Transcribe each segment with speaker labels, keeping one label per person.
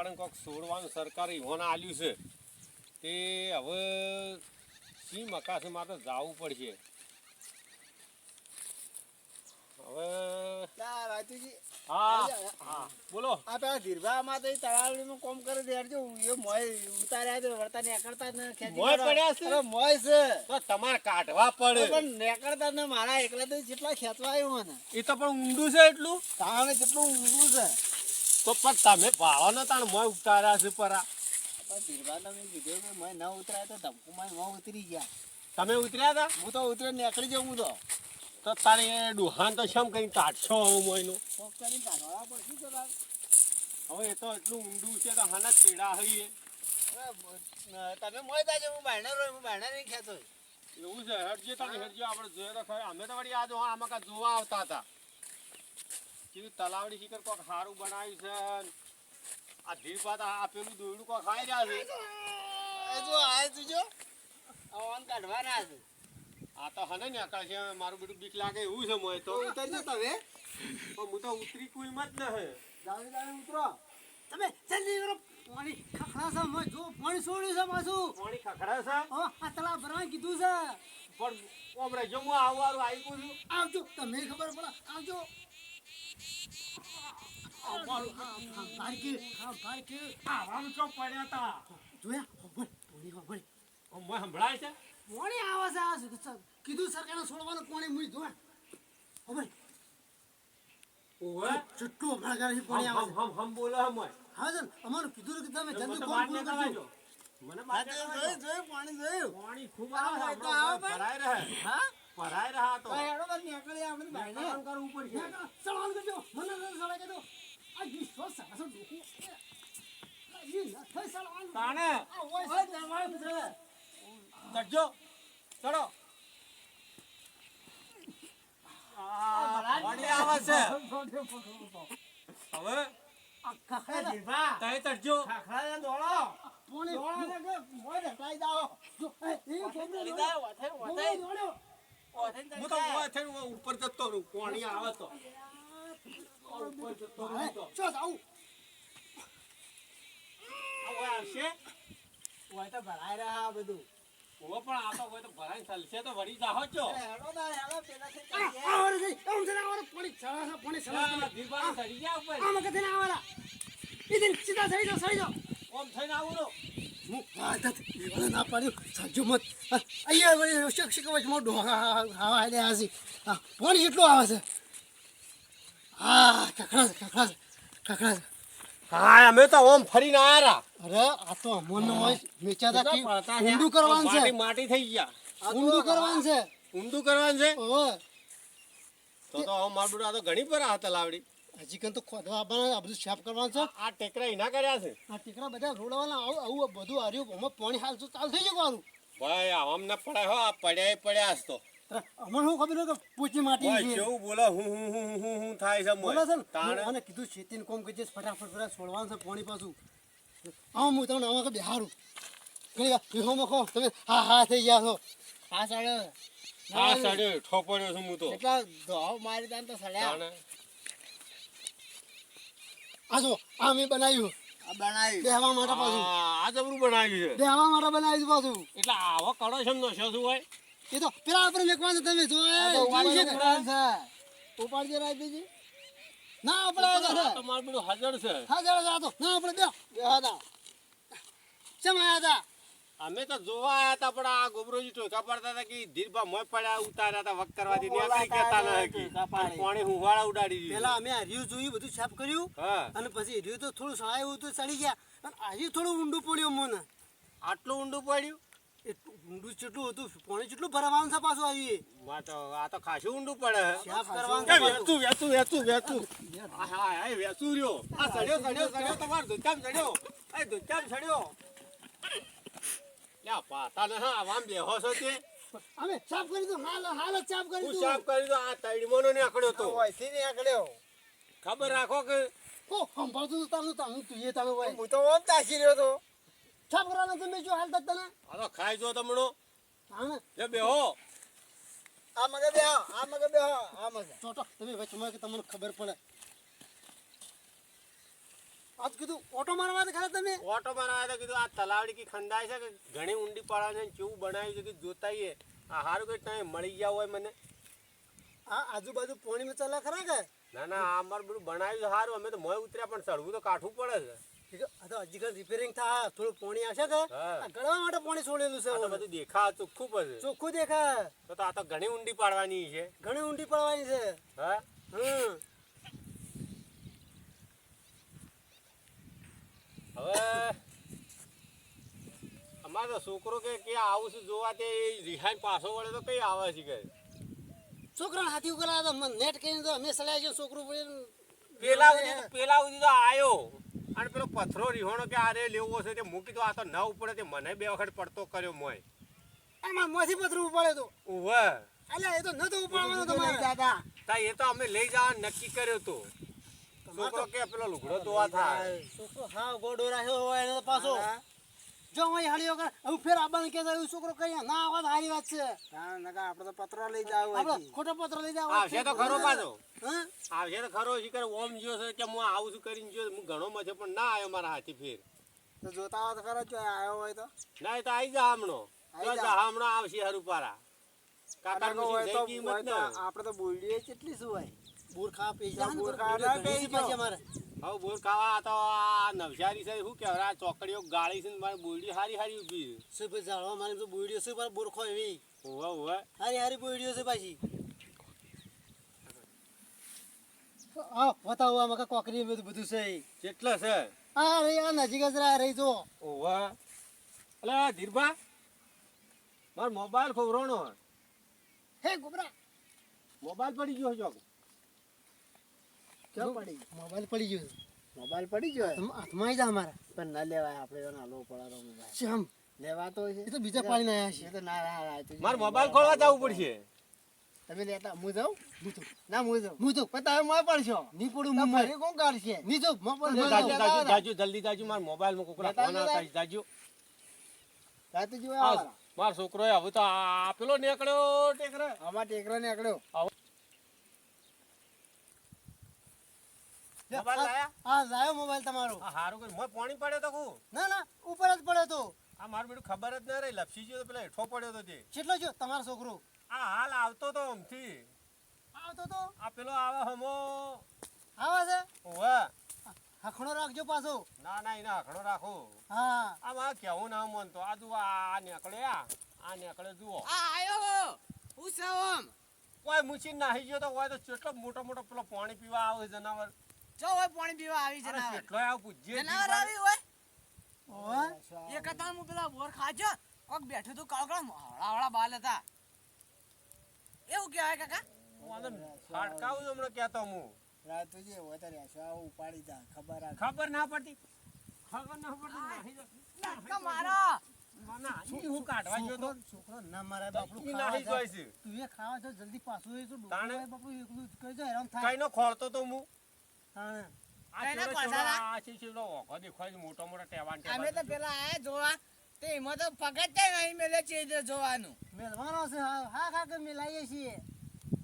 Speaker 1: વાળાને કોઈક છોડવાનું સરકારે ઈવોને આલ્યું છે તે હવે સી મકાસમાં તો જવું પડશે હવે હા હા બોલો
Speaker 2: આ પેલા ધીરભામાં તો તળાવડીનું કોમ કરે દેરજો એ મોય ઉતાર્યા તો વર્તા નેકળતા ને ખેંચી
Speaker 1: મોય પડ્યા છે
Speaker 2: અરે મોય છે
Speaker 1: તો તમારે કાઢવા પડે
Speaker 2: પણ નેકળતા ને મારા એકલા તો જેટલા ખેંચવા આવ્યો મને
Speaker 1: એ તો પણ ઊંડું છે એટલું
Speaker 2: તાણે જેટલું ઊંડું છે
Speaker 1: તો પણ તમે ભાળો ને તાણ મોય ઉતાર્યા છે પરા
Speaker 2: પણ ધીરભા તમે કીધું કે મોય ન ઉતરાય તો ધમકુમાં મોય ઉતરી ગયા
Speaker 1: તમે ઉતર્યા હતા
Speaker 2: હું તો ઉતરે નીકળી જાઉં હું
Speaker 1: તો તારે એ ડુહાન તો શમ કરીને કાઢશો હવે મોયનું
Speaker 2: કોક કરીને કાઢવા પડશે તો તાર
Speaker 1: હવે એ તો એટલું ઊંડું છે તો હાના ચેડા હઈએ
Speaker 2: તમે મોય તાજો હું બાયણા નહીં ખેંચો
Speaker 1: એવું છે હેડજે તમે હેડજો આપણે જોઈએ તો ખરે અમે તો વળી આ જો આમાં કાં જોવા આવતા હતા કીધું તલાવડી શિખર કોક સારું બનાવ્યું છે આ ધીર પાત આ પેલું દોયડું કોક ખાઈ રહ્યા છે
Speaker 2: એ જો આ તુજો આવાન કાઢવાના છે
Speaker 1: આ તો હને ને આકાશ મારું બેટું બીક લાગે એવું છે મોય તો
Speaker 2: ઉતરજો તમે
Speaker 1: પણ હું તો ઉતરી કોઈ મત ન હે
Speaker 2: જાવી ઉતરો તમે જલ્દી કરો પાણી ખખડા છે મેં જો પાણી છોડ્યું છે પાછું
Speaker 1: પાણી ખખડા છે
Speaker 2: ઓ આ તળાવ ભરવા કીધું છે
Speaker 1: પણ ઓમરે જો હું આવવાનું આવી છું
Speaker 2: આવજો તમને ખબર પડે આવજો
Speaker 1: આવાનું ચોક પડ્યા હતા
Speaker 2: જોયા પાણી
Speaker 1: મોય સંભળાય છે
Speaker 2: પાણી આવે છે આ કીધું સરકારને છોડવાનું પાણી મુઈ જોયા ખબર
Speaker 1: ઓવે
Speaker 2: ચુટ્ટુ હમણાં કરે પાણી આવે છે
Speaker 1: હમ બોલો હમ મોય
Speaker 2: હા સર અમારું કીધું કે તમે જલ્દી
Speaker 1: મને
Speaker 2: કોલ
Speaker 1: બાદ
Speaker 2: પૂરું
Speaker 1: ને
Speaker 2: કરજો
Speaker 1: મને બાદ ને
Speaker 2: જોયું પાણી જોયું
Speaker 1: પાણી ખૂબ આવે છે ભરાઈ રહે
Speaker 2: હા
Speaker 1: ભરાઈ રહ્યા તો
Speaker 2: હેડો બસ નીકળી આપણે ભાઈને
Speaker 1: કરવું પડશે
Speaker 2: સવાલ કરજો મને સવાલ કરજો આ વિશ્વાસ સાસો ડોકું એ નથી સવાલ
Speaker 1: તાણે
Speaker 2: આ ઓય જવાન છે
Speaker 1: ચડજો ચડો વળી આવે છે હવે
Speaker 2: ખખડા દીવા
Speaker 1: તઈ ચડજો
Speaker 2: ખખડા દોડો પોણી દોડો મોય ઢકાઈ દાઓ એ પોણી દોડો વાથે દોડો
Speaker 1: હું તો ઉપર જતો રહું પાણી આવે તો ઉપર જતો રહું તો
Speaker 2: ચો જાઉં
Speaker 1: હવે આવશે
Speaker 2: ઓય તો ભરાઈ રહ્યા બધું
Speaker 1: ઓ પણ આ તો કોઈ તો ભરાઈ ચાલશે તો વળી જાહો છો
Speaker 2: હેડો ના હેડો પેલાથી ચાલીએ આવરે ગઈ એમ જરા આવરે પાણી છળા
Speaker 1: ધીરબાન ચડી ગયા ઉપર
Speaker 2: આમાં કદે ના આવરા ઇદિન સીધા સડી જાઓ
Speaker 1: ઓમ થઈને આવું રો
Speaker 2: હું આદત વિવાદ ના પાડ્યું સાજો મત અહીંયા વળી શિક્ષક વચ મોડો હા આલે આસી પાણી એટલું આવે છે હા ખખડા
Speaker 1: હા અમે તો ઓમ ફરીને આયા
Speaker 2: અરે આ તો અમોન હોય મેચાદા કી ઊંડું કરવાનું છે
Speaker 1: માટી થઈ ગયા
Speaker 2: ઊંડું કરવાનું છે
Speaker 1: ઊંડું કરવાનું છે
Speaker 2: ઓય
Speaker 1: તો મારું આ તો ઘણી પર આ તલાવડી
Speaker 2: હજી કન તો ખોદવા આવવાના આ બધું સાફ કરવાનું છે
Speaker 1: આ ટેકરા એના કર્યા છે
Speaker 2: આ ટીકરા બધા રોડવાના આવું બધું હાર્યું આમાં પાણી હાલ તો ચાલુ થઈ જવાનું
Speaker 1: ભાઈ આમ ના પડ્યા હો આ પડ્યા તો
Speaker 2: અમને શું ખબર કે પૂછી માટી
Speaker 1: ભાઈ
Speaker 2: છે
Speaker 1: કેવું બોલો હું થાય છે
Speaker 2: બોલે છે ને
Speaker 1: તાણે
Speaker 2: મને કીધું ખેતીને કોમ કરી જઈશ ફટાફટ છોડવાનું છે પાણી પાછું હા હું તમને આમાં બિહારું વિહોમાં કહો તમે હા થઈ ગયા છો હા સાડે
Speaker 1: આ સાડે ઠોપડ્યો છું હું તો
Speaker 2: એટલા દોવ મારી દાન તો સડ્યા
Speaker 1: તાણે
Speaker 2: આ જો આ મેં બનાવ્યું બેહવા માટે પાછું
Speaker 1: આ જબરું બનાવ્યું છે
Speaker 2: બેહવા માટે બનાવ્યું પાછું
Speaker 1: એટલે આવો કડો છે નો શું હોય
Speaker 2: એ તો પેલા આપણે મેકવાનું તમે જો ઉપાડજો રાજજી ના આપણે
Speaker 1: તો મારું બધું હાજર છે
Speaker 2: હા જરા તો ના આપણે બેહતા ચમ આયા હતા
Speaker 1: અમે તો જોવા આયા હતા પણ આ ગોબરોજી ટોકા પડતા હતા કે ધીરભા મોય પડ્યા ઉતાર્યા હતા વક કરવા દીધી આપણે કહેતા ન હતી પાણી હુંવાળા ઉડાડી દીધી
Speaker 2: પેલા અમે હર્યું જોયું બધું સાફ કર્યું
Speaker 1: હા
Speaker 2: અને પછી હર્યું તો થોડું સળાયું તો ચડી ગયા અને આજે થોડું ઊંડું પડ્યું મને
Speaker 1: આટલું ઊંડું પડ્યું
Speaker 2: એટલું ઊંડું કેટલું હતું પાણી કેટલું ભરવાનું છે પાછું આવી
Speaker 1: આ તો ખાસું ઊંડું પડે
Speaker 2: સાફ કરવાનું
Speaker 1: વેચું હા વેચું રહ્યો આ સડ્યો તમારો દુચામ સડ્યો લ્યા પાતા ને હા આમ બેહો છો તે
Speaker 2: અમે સાફ કરી દો હાલ સાફ કરી
Speaker 1: હું
Speaker 2: દો
Speaker 1: સાફ કરી દો આ તૈડમોનો ને આકડ્યો તો
Speaker 2: ઓયથી ને આકડ્યો
Speaker 1: ખબર રાખો કે
Speaker 2: ઓ સંભાળતું તો તમે તું એ તમે હોય
Speaker 3: હું તો ઓમ તાસી રહ્યો તો
Speaker 2: સાફ કરવાના તમે જો હાલ તક તને
Speaker 1: આ તો ખાઈ જો તમણો
Speaker 2: હા
Speaker 1: લે બેહો
Speaker 3: આ મગે બે આ મગે
Speaker 2: ચોટો તમે વચમાં કે તમને ખબર પડે આ તો કીધું ઓટો મારવા ખરા તમે
Speaker 1: ઓટો મારવા તો કીધું આ તલાવડી કી ખંડાય છે કે ઘણી ઊંડી પાડે છે કેવું બનાવ્યું છે કે જોતાઈએ આ હારું કે તમે મળી ગયા હોય મને
Speaker 2: આ આજુબાજુ પાણીમાં ચાલે ખરા કે
Speaker 1: ના ના આ અમારું બધું બનાવ્યું છે સારું અમે તો મોય ઉતર્યા પણ ચડવું તો કાઠું પડે છે
Speaker 2: આ તો હજી રિપેરિંગ થાય થોડું પાણી આવશે કે
Speaker 1: હા.
Speaker 2: આ ગળવા માટે પાણી છોડેલું છે
Speaker 1: આ તો બધું દેખા ચોખ્ખું પડે
Speaker 2: ચોખ્ખું દેખાય
Speaker 1: તો આ તો ઘણી ઊંડી પાડવાની છે
Speaker 2: ઘણી ઊંડી પડવાની છે
Speaker 1: હા હવે અમારે તો છોકરો કે આવું છું જોવા તે રિહાઈ પાછો વળે તો કઈ આવે છે કે
Speaker 2: છોકરા હાથી ઉકેલા તો મને નેટ કહીને તો અમે સલાહ છે છોકરું
Speaker 1: પેલા સુધી તો આયો અને પેલો પથરો રીહોણો કે આરે લેવો છે તે મૂકી તો આ તો ના ઉપડે તે મને 2 વખત પડતો કર્યો મોય
Speaker 2: આમાં મોથી પથરું ઉપાડે તો
Speaker 1: ઉવે
Speaker 2: અલ્યા એ તો નતો ઉપાડવાનો તમારે દાદા
Speaker 1: તા એ તો અમે લઈ જવા નક્કી કર્યો તો છોકરો કે પેલો લુગડો ધોવા થાય
Speaker 2: છોકરો હા ગોડો રાખ્યો હોય એને તો પાછો જો હું હાડીઓ કર હું ફેર આબાને કહેતા એવું છોકરો કઈ ના આવા હારી વાત છે
Speaker 3: આપણે તો પત્રો લઈ જાવ
Speaker 2: આપણે ખોટો પત્ર લઈ જાવ
Speaker 1: આવશે તો ખરો પાછો
Speaker 2: હા
Speaker 1: આવશે તો ખરો શીખર ઓમ જ્યો છે કે હું આવું છું કરીને જ્યો હું ઘણો મથે પણ ના આવ્યો મારા હાથી ફેર
Speaker 3: તો જોતા હોય તો ખરો જો આવ્યો હોય તો
Speaker 1: ના એ તો આઈ જા હમણો હમણો આવશે હરુપારા કાકા
Speaker 3: હોય તો
Speaker 1: કિંમત ને
Speaker 3: આપણે તો બોલીએ કેટલી શું હોય
Speaker 2: બોર ખાવા પી જા
Speaker 3: બોર ખાવા
Speaker 2: પી પછી અમારે
Speaker 1: હવે બોર ખાવા તો આ નવસારી છે શું કહેવાય આ ચોકડીઓ ગાળી છે ને મારી બોરડી હારી હારી ઊભી છે
Speaker 2: શું પછી જાળવા મારે તો બોડીઓ છે પર બોર ખો એવી
Speaker 1: હોવે હોવે
Speaker 2: હારી હારી બોડીઓ છે પાછી આ બતાવો આમાં કોકરી બધું છે
Speaker 1: કેટલા છે
Speaker 2: આ રે આ નજીક જ રહી જો
Speaker 1: હોવે અલે ધીરબા મારો મોબાઈલ ખોવરોનો
Speaker 2: હે ગોબરા
Speaker 1: મોબાઈલ પડી ગયો છો
Speaker 3: ક્યાં પડી
Speaker 2: મોબાઈલ પડી ગયો
Speaker 3: મોબાઈલ પડી ગયો
Speaker 2: હાથમાં આવી જા અમારા
Speaker 3: પણ ના લેવાય આપણે એનો હાલો પડારો મોબાઈલ
Speaker 2: શ્યામ
Speaker 3: લેવાતો છે
Speaker 2: એ તો બીજા પાડીને આવ્યા છે
Speaker 3: એ તો ના ના ના, એ તો
Speaker 1: મારો મોબાઈલ ખોલવા જવું પડશે
Speaker 3: તમે લેતા હું જાઉં
Speaker 2: હું તો
Speaker 3: ના હું જાઉં
Speaker 2: હું તો
Speaker 3: પણ તમે મોય પડશો
Speaker 2: ની પડું
Speaker 3: તો
Speaker 2: મુંબઈ
Speaker 3: ફરી કોણ કાઢશે
Speaker 2: ની તો મોબાઈલ
Speaker 1: જાજુ
Speaker 3: લેતા
Speaker 1: જાજુ
Speaker 3: આવરા.
Speaker 1: જાજુ જલ્દી જાજુ મારો મોબાઈલમાં કોકરા
Speaker 3: લેતા
Speaker 1: ફોન
Speaker 3: આવરા.
Speaker 1: આવતા જાજુ
Speaker 3: રાતે જોવા
Speaker 1: આ
Speaker 3: આવવાના.
Speaker 1: મારો છોકરો હવે તો આ પેલો નીકળ્યો ટેકરે
Speaker 3: આમાં ટેકરો ને આકડ્યો
Speaker 1: મોબાઈલ લાયા
Speaker 2: હા લાયો મોબાઈલ તમારો
Speaker 1: આ હારું કરી મોય પાણી પડ્યો તો કુ
Speaker 2: ના ના ઉપર જ પડ્યો તો
Speaker 1: આ મારું બેટું ખબર જ ન રહી લપસી ગયો તો પેલા હેઠો પડ્યો તો તે
Speaker 2: કેટલો છો તમારો છોકરો
Speaker 1: આ હાલ આવતો તો આમથી
Speaker 2: આવતો તો
Speaker 1: આ પેલો આવે હમો
Speaker 2: આવે છે
Speaker 1: ઓવે
Speaker 2: હખણો રાખજો પાછો
Speaker 1: ના ના એને આખડો રાખો
Speaker 2: હા
Speaker 1: આ મારે કેવું ના મનતો આ જુઓ આ નીકળે આ નીકળે જુઓ
Speaker 4: આ આયો હું સવમ
Speaker 1: કોઈ મૂચી નાહી ગયો તો હોય તો કેટલો મોટો મોટો પેલો પાણી પીવા આવે જનાવર
Speaker 4: જો હોય પાણી પીવા આવી
Speaker 1: અરે
Speaker 4: જનાવર
Speaker 1: કેટલો આવ પૂજ્ય
Speaker 4: જનાવર આવી હોય
Speaker 2: ઓય
Speaker 4: એક હતા હું પેલા બોર ખાજો કોક બેઠું તું કાળો કાળો હળા બાલ હતા એવું કહેવાય કાકા
Speaker 1: ફાડકાવું હમણાં કહેતો હું
Speaker 3: રાત જે હોય તો રહેશો આવું ઉપાડી જા ખબર આ
Speaker 1: ખબર ના પડતી ખબર ના પડતી નાહી જા.
Speaker 4: નાટકા મારો
Speaker 1: ના, ઈ હું કાઢવા ગયો તો
Speaker 2: છોકરો ના મારે બાપડું
Speaker 1: ઈ
Speaker 2: ખાવા
Speaker 1: નાહી
Speaker 2: જાય.
Speaker 1: જાય છે
Speaker 2: તું એ ખાવા જો જલ્દી પાછું એ તો
Speaker 1: તાણે?
Speaker 2: ડોક્ટર બાપુ એકલું કહી જાય હેરાન થાય
Speaker 1: કઈનો ખોળતો તો હું
Speaker 2: તાણે.
Speaker 1: આ
Speaker 4: કઈનો
Speaker 1: ચેવડો
Speaker 4: ખોળતા
Speaker 1: ચેવડો આ છે ચેવડો ઓઘો દેખાય છે મોટો મોટો ટેવાન
Speaker 4: અમે તો
Speaker 1: ટેવાન.
Speaker 4: પેલા આયા જોવા તે એમાં તો પગત તે નહીં મેલે છે જોવાનું
Speaker 2: મેલવાનો છે હા હા કે મિલાઈએ છીએ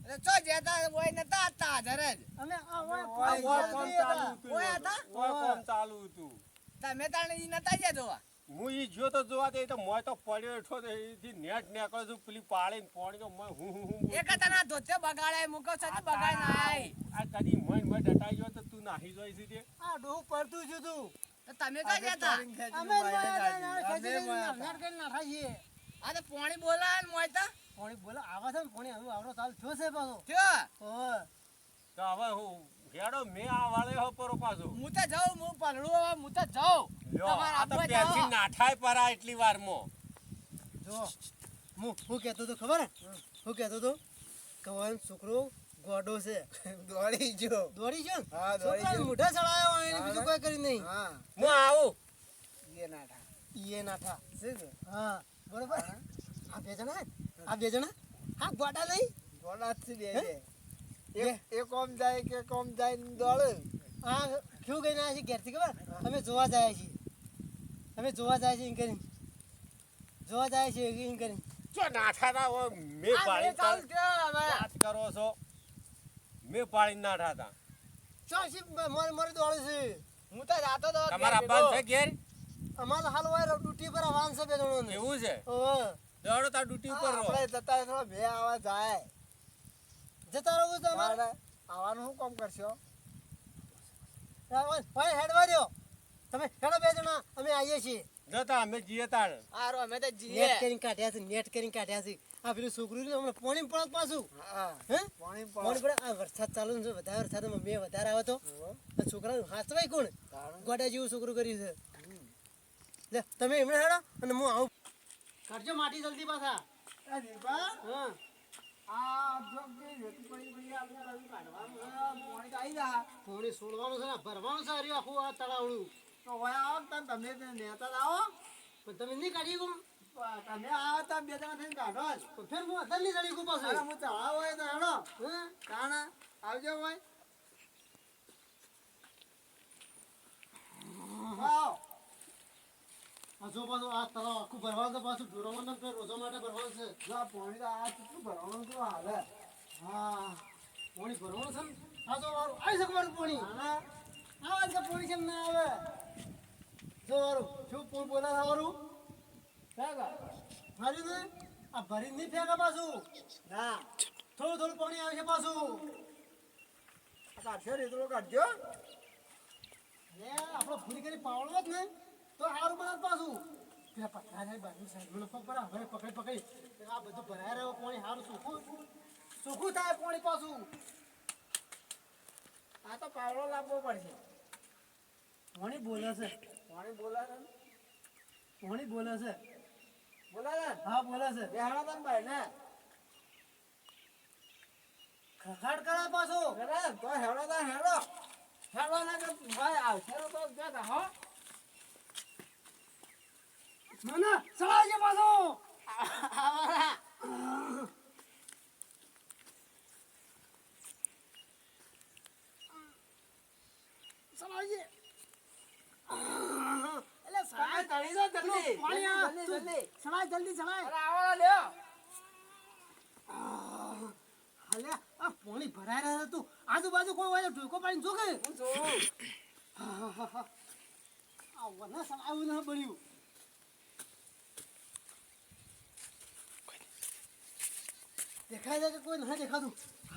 Speaker 4: એટલે ચો જતા હોય નતા હતા હાજર જ
Speaker 2: અમે આ ઓય
Speaker 1: આ ઓય કોમ ચાલુ હતું.
Speaker 4: ઓય હતા?
Speaker 1: ઓય કોમ ચાલુ હતું.
Speaker 4: તમે તાણે ઈ નતા ગયા જોવા
Speaker 1: હું ઈ જ્યો તો જોવા દે તો મોય તો પડ્યો હેઠો તો એથી નેટ નીકળ્યો છું પેલી પાડીને પાણી તો મોય હું બોલતો.
Speaker 4: એક હતા ના ધોતે બગાડાય મૂકો છે ને બગાડ નાય
Speaker 1: આ કદી મોય ડટાઈ ગયો તો તું નાહી જોઈ છે તે
Speaker 2: આ ડોહ પડતું છું તું
Speaker 4: તો તમે તો જતા
Speaker 2: અમે ખેંચી નાર કરી નાખા છીએ
Speaker 4: આ તો પાણી બોલાય ને મોય તો
Speaker 2: પાણી બોલો આવા છે ને પાણી હવે આવડો ચાલ થયો છે પાછો
Speaker 4: થયો
Speaker 2: ઓય
Speaker 1: તો હવે હું હેડો મેં આ વાળે હો પરો પાછો
Speaker 4: હું તો જાઉં હું પલડું હવે હું તો જાઉં
Speaker 1: લ્યો,
Speaker 4: તમારે
Speaker 1: આ તો
Speaker 4: આપવા
Speaker 1: પેન્સિલ
Speaker 4: જાઓ.
Speaker 1: નાઠાય પરા એટલી વારમાં
Speaker 2: જો હું કહેતો તો ખબર હે હું કહેતો તો કવાન છોકરો ગોડો છે
Speaker 3: દોડી ગયો
Speaker 2: દોડી ગયો ને?
Speaker 3: હા, દોડી
Speaker 2: છોકરાને
Speaker 3: ગયો.
Speaker 2: મોઢા ચડાયો હોય એને બીજું કોઈ કરી નહીં
Speaker 3: હા
Speaker 1: હું આવું
Speaker 3: એ નાઠા
Speaker 2: ઈએ નાઠા
Speaker 3: શું છે?
Speaker 2: હા બરોબર આ બે જણા આ બે જણા હા ગોડા નહીં
Speaker 3: ગોળા જ છે બે
Speaker 2: હે?
Speaker 3: જે. એ કોમ જાય કે કોમ જાય ને દોડે
Speaker 2: આ કેવું કહીને આવ્યા છે ઘેરથી ખબર અમે જોવા જાય છીએ અમે જોવા જાય છે એમ કરીને જોવા જાય છે એમ કરીને
Speaker 1: જો નાઠા ના હોય મેં
Speaker 4: આ
Speaker 1: પાડી
Speaker 4: બે ચાલુ થયો હવે.
Speaker 1: વાત કરો છો મેં પાડી નાઠા હતા
Speaker 2: ચાલ શી મારે મારે દોડે છે
Speaker 3: હું તો જાતો તો
Speaker 1: તમારા
Speaker 3: ઘેર
Speaker 1: અબ્બા છે ઘેર
Speaker 2: અમારે હાલ હોય ડ્યુટી પર આવવાનું છે બે જણોને.
Speaker 1: એવું છે
Speaker 2: ઓવે.
Speaker 1: દોડો તાર ડ્યુટી ઉપર રહો
Speaker 3: આપણે જતા રહે, થોડો બે આવા જાય
Speaker 2: જતા રહું તો અમારે
Speaker 3: મારે આવવાનું શું કામ કરશો
Speaker 2: ભાઈ હેડવા દ્યો. તમે હેડો બે જણા, અમે આવીએ છીએ.
Speaker 1: જતા અમે જઈએ તાર
Speaker 4: હારો અમે તો
Speaker 2: નેટ
Speaker 4: જીએ
Speaker 2: કરીને કાઢ્યા છે, નેટ કરીને કાઢ્યા છે. આ પેલું છોકરું રહ્યું હમણાં પોણીમાં પડત પાછું.
Speaker 3: હા
Speaker 2: હે?
Speaker 3: પાણી
Speaker 2: પોણી પડે. આ વરસાદ ચાલુ છે, વધારે વરસાદમાં મેં વધારે આવ્યો તો આ છોકરાનું હાચવાય કોણ? ગોડા જેવું છોકરું કર્યું છે. લે તમે એમણે હેડો અને હું આવું. કાઢજો માટી જલ્દી પાછા. હા.
Speaker 3: આ જો કે રેતી પડી પડી આપણે બાજુ કાઢવાનું છે, પાણી તો આવી જા
Speaker 2: પોણી છોડવાનું છે ને ભરવાનું છે હર્યું આખું આ તળાવડું.
Speaker 3: તો હવે આવો ને તમે નેતા જ આવો
Speaker 2: પણ તમે નહીં કાઢી ગયું.
Speaker 3: તમે આવો તો બે જણા થઈને કાઢો જ
Speaker 2: તો ફેર હું અત્યારે નહીં ચડી ગયું
Speaker 3: અરે
Speaker 2: પાછું.
Speaker 3: હું ચડાવો હોય તો હેડો
Speaker 2: હે?
Speaker 3: કાણા આવજો ભાઈ આવો
Speaker 2: આ જો પાછું આ તળાવ આખું ભરવાનું છે, પાછું ઢોરવાનું ને ફેર રોજા માટે ભરવાનું છે.
Speaker 3: જો આ પાણી તો આ કેટલું ભરવાનું શું હાલે
Speaker 2: હા પાણી ભરવાનું છે ને. આ જો વારું આવી શકે મારું પાણી.
Speaker 3: હા
Speaker 2: આવે છે પાણી કેમ ના આવે? જો વારું શું પૂર બોલા વારું માર્યું ને આ ભરી નહીં ફેંકા પાછું.
Speaker 3: ના
Speaker 2: થોડું થોડું પાણી આવે છે પાછું.
Speaker 3: આ કાઢશો રેતરો કાઢજો
Speaker 2: લે આપણો પૂરી કરી પાવડો જ ને તો સારું બનાવ પાછું. પેલા પકડા જાય બાજુ સાઈડ મને પગ પડા હવે પકડી પકડી આ બધું ભરાય રહ્યો પાણી સારું ચોખ્ખું થાય પાણી પાછું.
Speaker 3: આ તો પાવડો લાવવો પડશે
Speaker 2: પાણી બોલે છે,
Speaker 3: પાણી બોલાવે ને
Speaker 2: પાણી બોલે છે.
Speaker 3: બોલાવે ને
Speaker 2: હા બોલે છે.
Speaker 3: બેહાડો તને ભાઈ ને
Speaker 2: ખખાડ કરે પાછો.
Speaker 3: કરે તો હેડો તો હેડો હેડો ને કે ભાઈ આવશે તો જતા હો
Speaker 2: મને સળાય છે પાછો. સળાય છે. એટલે સળાય
Speaker 3: તળી દો જલ્દી
Speaker 2: પાણી આ
Speaker 3: જલ્દી જલ્દી
Speaker 2: સળાય જલ્દી સળાય.
Speaker 3: અરે આવો લ્યો
Speaker 2: હાલે આ પાણી ભરાય રહે તું આજુબાજુ કોઈ હોય તો ઢોકો પાણી જોકે.
Speaker 3: હું છું
Speaker 2: આ વના સળાયું ના બળ્યું. દેખાય છે કે કોઈ નથી દેખાતું?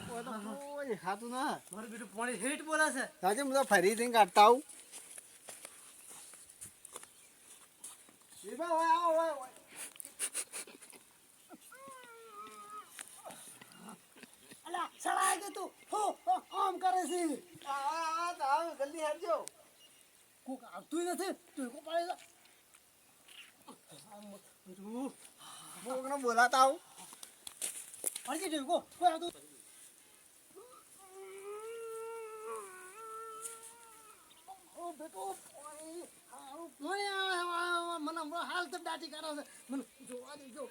Speaker 3: કોઈ ખાતું ના
Speaker 2: મારું બેટું પાણી હેઠ બોલે છે.
Speaker 3: સાચે હું તો ફરી થઈને કાઢતા આવું વિભા હોય આવો હોય
Speaker 2: અલા સળાય કે તું હો આમ કરે છે.
Speaker 3: આવો જલ્દી હેડજો
Speaker 2: કોક આવતું નથી ઢોકો પાણી બેટું
Speaker 3: હું કોકને બોલાતા આવું
Speaker 2: અડજી ઢોકો કોઈ આવતું. ઓ બેટો પાણી હારું પાણી આવે મને હમણાં હાલ તો દાટી કાઢે છે. મને જોવા દેજો.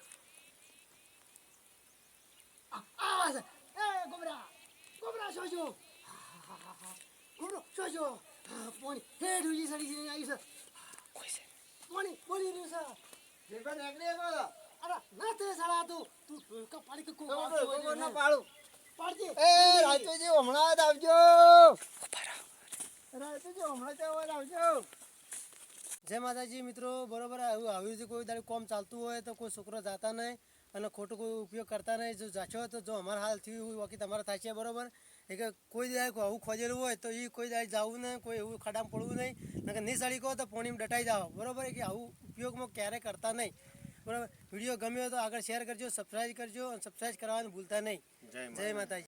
Speaker 2: આવે છે. એ ગોબરા ગોબરા સોજો ગોબરો સોજો. પાણી હેઠ ઉજી સડી આવી છે. પાણી બોલી રહ્યું છે.
Speaker 3: વિભા નીકળી ગયો
Speaker 2: અરે ના તે સાલા તું ઢોકા પાડી કે કોક
Speaker 3: તો
Speaker 2: આવતું હોય
Speaker 3: કોકો
Speaker 2: ને.
Speaker 3: ના પાડું
Speaker 2: પાડજે.
Speaker 3: એ રાજુજી હમણાં જ આવજો રાજુજી હમણાં જ આવજો
Speaker 2: જય માતાજી મિત્રો. બરોબર આવું આવ્યું છે. કોઈ દાડે કોમ ચાલતું હોય તો કોઈ છોકરો જાતા નહીં અને ખોટો કોઈ ઉપયોગ કરતા નહીં. જો જાશો તો જો અમારા હાલ થયું હોય બાકી તમારે થાય છે. બરોબર એ કે કોઈ દાડે આવું ખોજેલું હોય તો એ કોઈ દાડે જવું નહીં, કોઈ એવું ખાડામાં પડવું નહીં. નકર નહીં સળી કહો તો પોણીમાં ડટાઈ જાઓ. બરોબર કે આવું ઉપયોગમાં ક્યારેય કરતા નહીં. બરાબર વિડીયો ગમ્યો તો આગળ શેર કરજો, સબસ્ક્રાઈબ કરજો અને સબસ્ક્રાઈબ કરવાનું ભૂલતા નહીં. જય માતાજી.